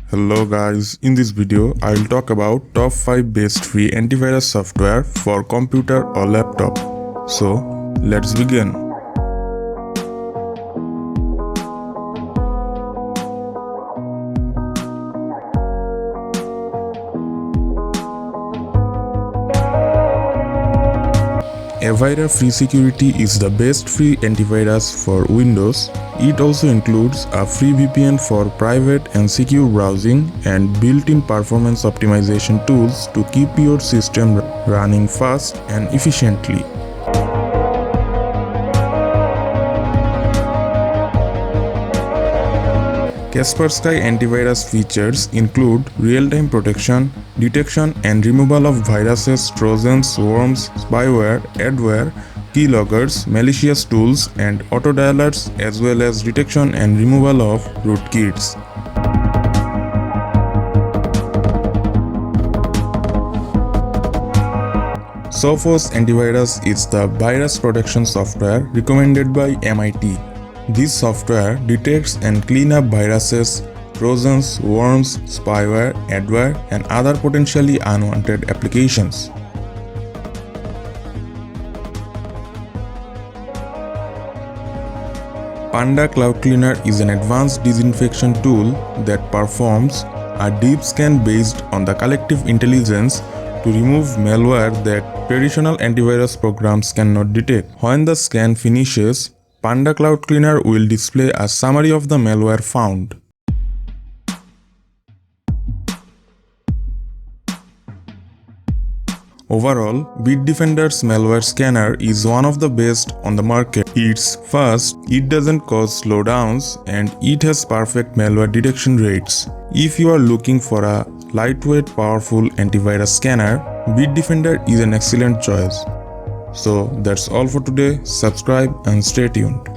Hello guys, in this video I'll talk about top 5 best free antivirus software for computer or laptop. So let's begin. Avira Free Security is the best free antivirus for Windows. It also includes a free VPN for private and secure browsing and built-in performance optimization tools to keep your system running fast and efficiently. Kaspersky antivirus features include real-time protection, detection and removal of viruses, trojans, worms, spyware, adware, keyloggers, malicious tools and auto-dialers, as well as detection and removal of rootkits. Sophos Antivirus is the virus protection software recommended by MIT. This software detects and cleans up viruses, trojans, worms, spyware, adware, and other potentially unwanted applications. Panda Cloud Cleaner is an advanced disinfection tool that performs a deep scan based on the collective intelligence to remove malware that traditional antivirus programs cannot detect. When the scan finishes, Panda Cloud Cleaner will display a summary of the malware found. Overall, Bitdefender's malware scanner is one of the best on the market. It's fast, it doesn't cause slowdowns, and it has perfect malware detection rates. If you are looking for a lightweight, powerful antivirus scanner, Bitdefender is an excellent choice. So that's all for today. Subscribe and stay tuned.